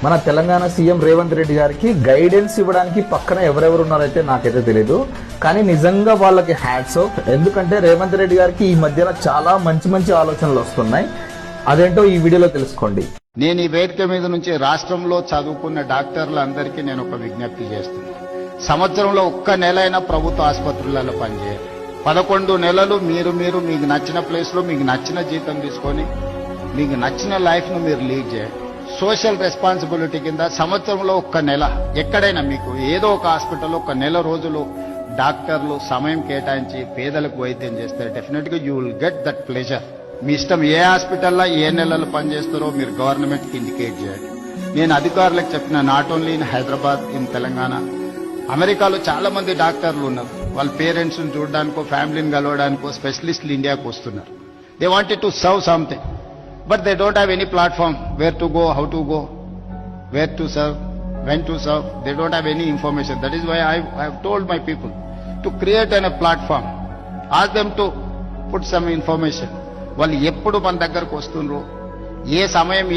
మన తెలంగాణ సీఎం రేవంత్ రెడ్డి గారికి గైడెన్స్ ఇవ్వడానికి పక్కన ఎవరెవరు ఉన్నారైతే నాకైతే తెలియదు, కానీ నిజంగా వాళ్ళకి హ్యాట్స్ ఆఫ్. ఎందుకంటే రేవంత్ రెడ్డి గారికి ఈ మధ్యన చాలా మంచి మంచి ఆలోచనలు వస్తున్నాయి. అదేంటో ఈ వీడియోలో తెలుసుకోండి. నేను ఈ వేదిక మీద నుంచి రాష్ట్రంలో చదువుకున్న డాక్టర్లందరికీ నేను ఒక విజ్ఞప్తి చేస్తున్నాను. సంవత్సరంలో ఒక్క నెల అయినా ప్రభుత్వ ఆసుపత్రులలో పనిచేయాలి. 11 నెలలు మీరు మీకు నచ్చిన ప్లేస్ లో మీకు నచ్చిన జీతం తీసుకొని మీకు నచ్చిన లైఫ్ ను మీరు లీడ్ చేయండి. సోషల్ రెస్పాన్సిబిలిటీ కింద సంవత్సరంలో ఒక్క నెల ఎక్కడైనా మీకు ఏదో ఒక హాస్పిటల్లో ఒక నెల రోజులు డాక్టర్లు సమయం కేటాయించి పేదలకు వైద్యం చేస్తే డెఫినెట్ గా you will get that pleasure. మీ ఇష్టం ఏ హాస్పిటల్లో ఏ నెలలు పనిచేస్తారో మీరు గవర్నమెంట్ కి ఇండికేట్ చేయండి. నేను అధికారులకు చెప్పిన not only in Hyderabad, in Telangana, అమెరికాలో చాలా మంది డాక్టర్లు ఉన్నారు. వాళ్ళ పేరెంట్స్ ని చూడడానికో ఫ్యామిలీని కలవడానికో స్పెషలిస్టులు ఇండియాకు వస్తున్నారు. They wanted to serve something, but they don't have any platform where to go, how to go, where to serve, when to serve. They don't have any information. That is why I have told my people to create an a platform, ask them to put some information. వాళ్ళు ఎప్పుడు మన దగ్గరకు వస్తుండ్రు, ఏ సమయం